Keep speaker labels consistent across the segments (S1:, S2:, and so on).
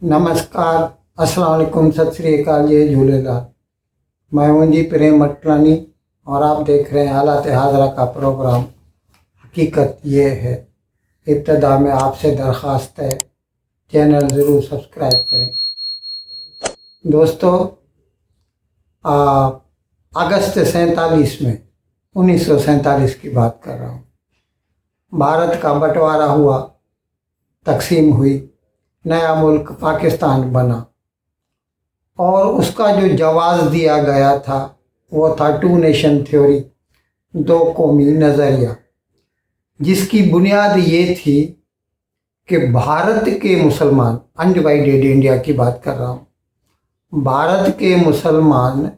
S1: नमस्कार, अस्सलाम वालेकुम, सत श्री अकाल, जय झूलेलाल। मैं हूं जी प्रेम मटलानी और आप देख रहे हैं हालात हाजरा का प्रोग्राम। हकीकत ये है। इब्तदा में आपसे दरख्वास्त है, चैनल ज़रूर सब्सक्राइब करें। दोस्तों, अगस्त 47 में 1947 की बात कर रहा हूँ। भारत का बंटवारा हुआ, तकसीम हुई, नया मुल्क पाकिस्तान बना और उसका जो जवाब दिया गया था वो था टू नेशन थ्योरी, दो कौमी नज़रिया, जिसकी बुनियाद ये थी कि भारत के मुसलमान, अनडिवाइडेड इंडिया की बात कर रहा हूँ, भारत के मुसलमान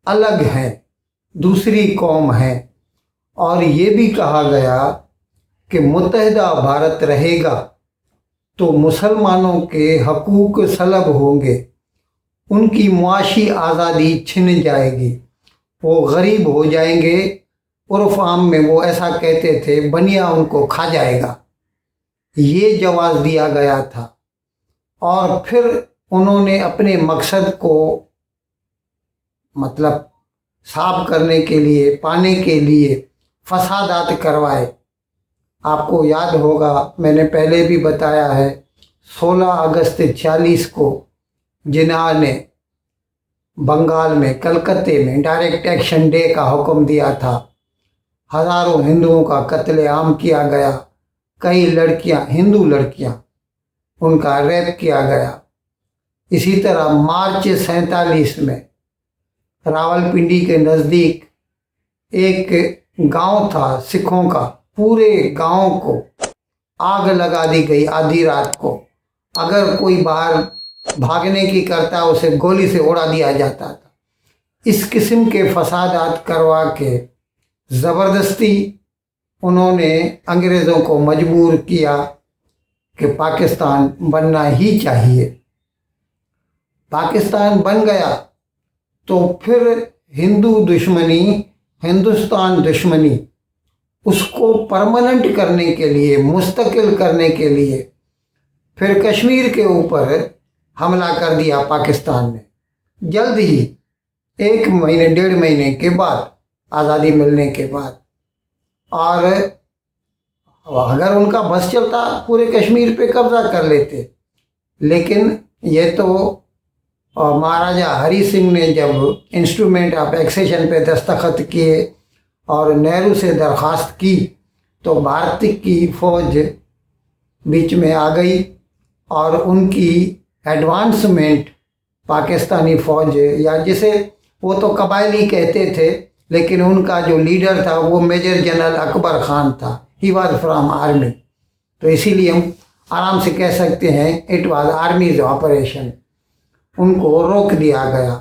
S1: अलग हैं, दूसरी कौम है और ये भी कहा गया कि मुत्तहिदा भारत रहेगा तो मुसलमानों के हकूक़ सलब होंगे, उनकी मुआशी आज़ादी छिन जाएगी, वो गरीब हो जाएंगे। उर्फ आम में वो ऐसा कहते थे, बनिया उनको खा जाएगा। ये जवाब दिया गया था और फिर उन्होंने अपने मकसद को मतलब साफ करने के लिए, पाने के लिए फसादात करवाए। आपको याद होगा, मैंने पहले भी बताया है, 16 अगस्त 46 को जिन्ना ने बंगाल में, कलकत्ते में डायरेक्ट एक्शन डे का हुक्म दिया था। हज़ारों हिंदुओं का कत्लेआम किया गया, कई लड़कियां, हिंदू लड़कियां, उनका रेप किया गया। इसी तरह मार्च 47 में रावलपिंडी के नज़दीक एक गांव था सिखों का, पूरे गांव को आग लगा दी गई आधी रात को। अगर कोई बाहर भागने की करता उसे गोली से उड़ा दिया जाता था। इस किस्म के फसादात करवा के ज़बरदस्ती उन्होंने अंग्रेज़ों को मजबूर किया कि पाकिस्तान बनना ही चाहिए। पाकिस्तान बन गया तो फिर हिंदू दुश्मनी, हिंदुस्तान दुश्मनी, उसको परमानेंट करने के लिए, मुस्तकिल करने के लिए फिर कश्मीर के ऊपर हमला कर दिया पाकिस्तान ने। जल्द ही 1 महीने 1.5 महीने के बाद, आज़ादी मिलने के बाद, और अगर उनका बस चलता पूरे कश्मीर पे कब्जा कर लेते। लेकिन ये तो महाराजा हरी सिंह ने जब इंस्ट्रूमेंट ऑफ एक्सेशन पे दस्तखत किए और नेहरू से दरख्वास्त की तो भारत की फ़ौज बीच में आ गई और उनकी एडवांसमेंट पाकिस्तानी फ़ौज, या जिसे वो तो कबायली कहते थे, लेकिन उनका जो लीडर था वो मेजर जनरल अकबर ख़ान था। ही वॉज फ्राम आर्मी, तो इसीलिए हम आराम से कह सकते हैं इट वाज आर्मीज ऑपरेशन। उनको रोक दिया गया।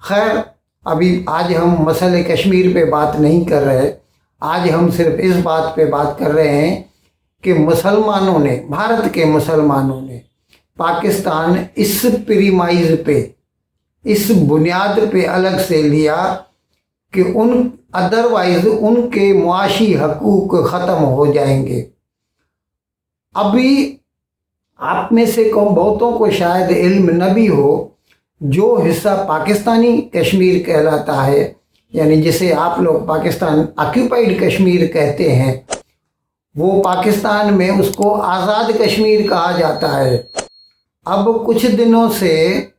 S1: खैर, अभी आज हम मसले कश्मीर पे बात नहीं कर रहे। आज हम सिर्फ इस बात पे बात कर रहे हैं कि मुसलमानों ने, भारत के मुसलमानों ने पाकिस्तान इस प्रीमाइज पे, इस बुनियाद पे अलग से लिया कि अदरवाइज उनके मुआशी हकूक़ ख़त्म हो जाएंगे। अभी आप में से बहुतों को शायद इल्म न भी हो, जो हिस्सा पाकिस्तानी कश्मीर कहलाता है, यानी जिसे आप लोग पाकिस्तान ऑक्यूपाइड कश्मीर कहते हैं, वो पाकिस्तान में उसको आज़ाद कश्मीर कहा जाता है। अब कुछ दिनों से,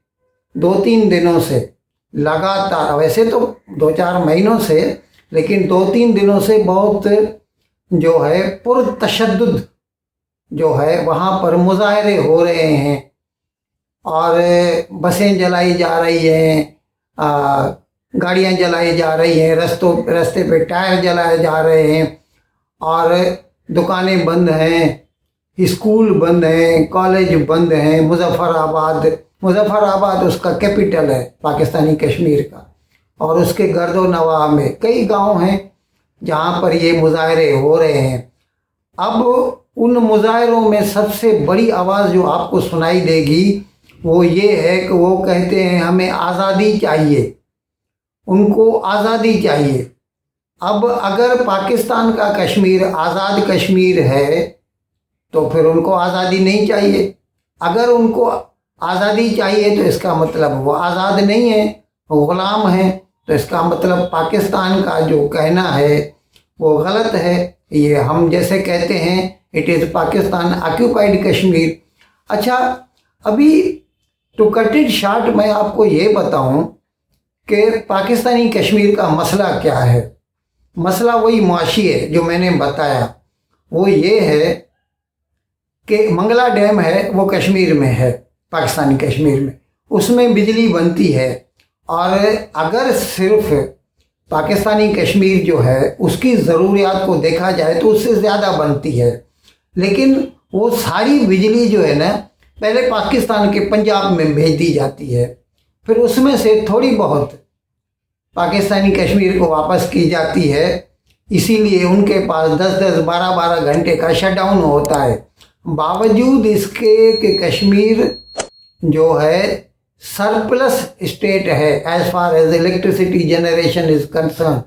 S1: 2-3 दिनों से लगातार, वैसे तो 2-4 महीनों से, लेकिन 2-3 दिनों से बहुत जो है पुरतशद्दुद जो है वहाँ पर मुजाहरे हो रहे हैं और बसें जलाई जा रही हैं, गाड़ियाँ जलाई जा रही हैं, रास्ते पे टायर जलाए जा रहे हैं और दुकानें बंद हैं, स्कूल बंद हैं, कॉलेज बंद हैं। मुजफ्फराबाद उसका कैपिटल है पाकिस्तानी कश्मीर का, और उसके गर्दो नवाह में कई गांव हैं जहां पर ये मुजाहरे हो रहे हैं। अब उन मुजाहरों में सबसे बड़ी आवाज़ जो आपको सुनाई देगी वो ये है कि वो कहते हैं हमें आज़ादी चाहिए, उनको आज़ादी चाहिए। अब अगर पाकिस्तान का कश्मीर आज़ाद कश्मीर है तो फिर उनको आज़ादी नहीं चाहिए। अगर उनको आज़ादी चाहिए तो इसका मतलब वो आज़ाद नहीं है, वो ग़ुलाम है। तो इसका मतलब पाकिस्तान का जो कहना है वो गलत है। ये हम जैसे कहते हैं it is Pakistan occupied Kashmir. अच्छा, अभी टू कट इट शॉर्ट मैं आपको ये बताऊं कि पाकिस्तानी कश्मीर का मसला क्या है। मसला वही मुआशी है जो मैंने बताया। वो ये है कि मंगला डैम है वो कश्मीर में है, पाकिस्तानी कश्मीर में, उसमें बिजली बनती है। और अगर सिर्फ पाकिस्तानी कश्मीर जो है उसकी ज़रूरियात को देखा जाए तो उससे ज़्यादा बनती है, लेकिन वो सारी बिजली जो है ना पहले पाकिस्तान के पंजाब में भेज दी जाती है, फिर उसमें से थोड़ी बहुत पाकिस्तानी कश्मीर को वापस की जाती है। इसीलिए उनके पास 10-10, 12-12 घंटे का शटडाउन होता है। बावजूद इसके कि कश्मीर जो है सरप्लस स्टेट है as far as electricity generation is concern,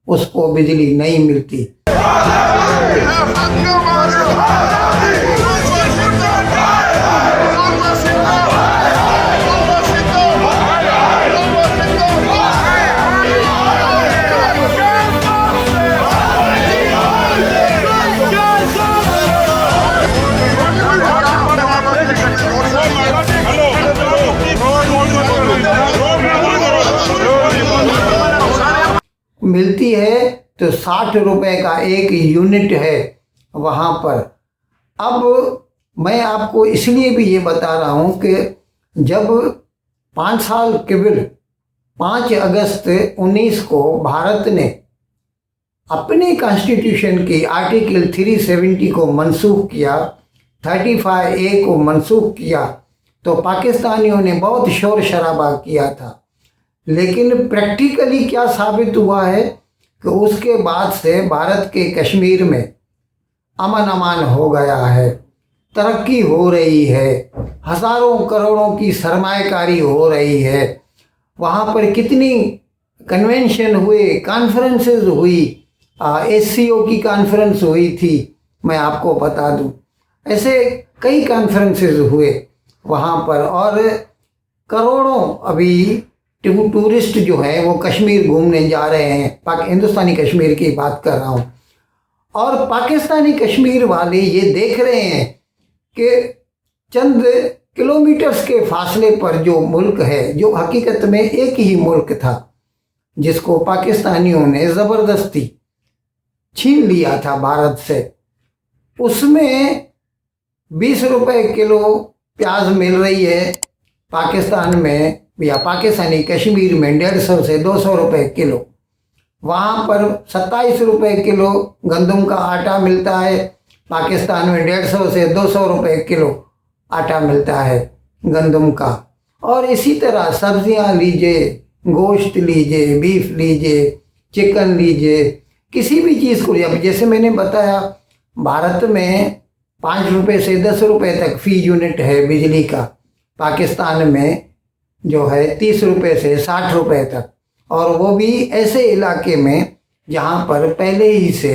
S1: उसको बिजली नहीं मिलती। मिलती है तो 60 रुपए का एक यूनिट है वहाँ पर। अब मैं आपको इसलिए भी ये बता रहा हूँ कि जब 5 साल केवल 5 अगस्त 19 को भारत ने अपने कॉन्स्टिट्यूशन की आर्टिकल 370 को मनसूख किया, 35A को मनसूख किया, तो पाकिस्तानियों ने बहुत शोर शराबा किया था। लेकिन प्रैक्टिकली क्या साबित हुआ है कि उसके बाद से भारत के कश्मीर में अमन अमान हो गया है, तरक्की हो रही है, हज़ारों करोड़ों की सरमायाकारी हो रही है। वहाँ पर कितनी कन्वेंशन हुए, कॉन्फ्रेंसेस हुई, SCO की कॉन्फ्रेंस हुई थी, मैं आपको बता दूं। ऐसे कई कॉन्फ्रेंसेस हुए वहाँ पर, और करोड़ों अभी टूरिस्ट जो हैं वो कश्मीर घूमने जा रहे हैं। हिंदुस्तानी कश्मीर की बात कर रहा हूँ। और पाकिस्तानी कश्मीर वाले ये देख रहे हैं कि चंद किलोमीटर्स के फासले पर जो मुल्क है, जो हकीकत में एक ही मुल्क था, जिसको पाकिस्तानियों ने ज़बरदस्ती छीन लिया था भारत से, उसमें 20 रुपए किलो प्याज मिल रही है पाकिस्तान में, या पाकिस्तानी कश्मीर में 150 से 200 रुपए किलो। वहाँ पर 27 रुपए किलो गंदम का आटा मिलता है, पाकिस्तान में 150 से 200 रुपए किलो आटा मिलता है गंदम का। और इसी तरह सब्जियाँ लीजिए, गोश्त लीजिए, बीफ लीजिए, चिकन लीजिए, किसी भी चीज़ को लीजिए। जैसे मैंने बताया भारत में 5 रुपए से 10 रुपए तक फी यूनिट है बिजली का, पाकिस्तान में जो है 30 रुपए से 60 रुपए तक, और वो भी ऐसे इलाके में जहाँ पर पहले ही से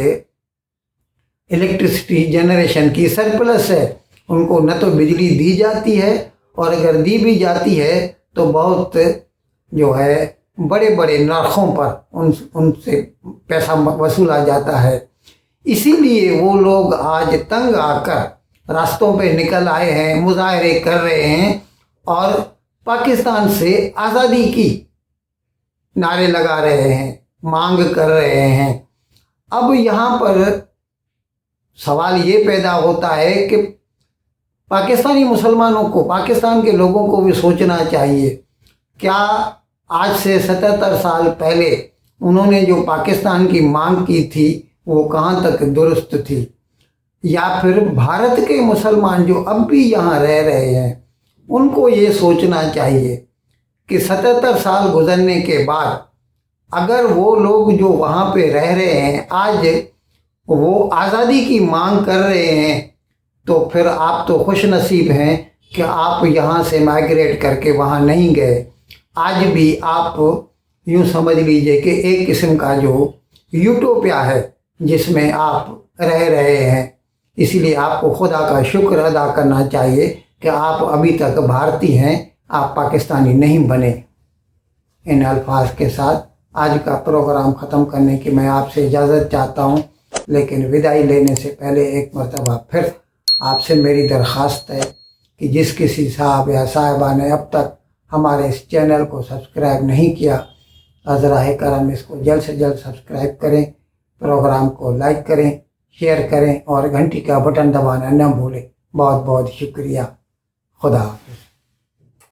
S1: इलेक्ट्रिसिटी जनरेशन की सरप्लस है। उनको न तो बिजली दी जाती है, और अगर दी भी जाती है तो बहुत जो है बड़े बड़े नरखों पर उनसे पैसा वसूला जाता है। इसीलिए वो लोग आज तंग आकर रास्तों पे निकल आए हैं, मुजाहरे कर रहे हैं और पाकिस्तान से आज़ादी की नारे लगा रहे हैं, मांग कर रहे हैं। अब यहाँ पर सवाल ये पैदा होता है कि पाकिस्तानी मुसलमानों को, पाकिस्तान के लोगों को भी सोचना चाहिए, क्या आज से 77 साल पहले उन्होंने जो पाकिस्तान की मांग की थी वो कहाँ तक दुरुस्त थी, या फिर भारत के मुसलमान जो अब भी यहाँ रह रहे हैं उनको ये सोचना चाहिए कि 77 साल गुजरने के बाद अगर वो लोग जो वहाँ पे रह रहे हैं आज वो आज़ादी की मांग कर रहे हैं, तो फिर आप तो खुश नसीब हैं कि आप यहाँ से माइग्रेट करके वहाँ नहीं गए। आज भी आप यूँ समझ लीजिए कि एक किस्म का जो यूटोपिया है जिसमें आप रह रहे हैं। इसीलिए आपको खुदा का शुक्र अदा करना चाहिए कि आप अभी तक भारतीय हैं, आप पाकिस्तानी नहीं बने। इन अल्फाज के साथ आज का प्रोग्राम ख़त्म करने की मैं आपसे इजाज़त चाहता हूँ, लेकिन विदाई लेने से पहले एक मरतबा फिर आपसे मेरी दरख्वास्त है कि जिस किसी साहब या साहिबा ने अब तक हमारे इस चैनल को सब्सक्राइब नहीं किया, अज़राए करम इसको जल्द से जल्द सब्सक्राइब करें, प्रोग्राम को लाइक करें, शेयर करें और घंटी का बटन दबाना न भूलें। बहुत बहुत शुक्रिया। खुदा हाफ़िज़।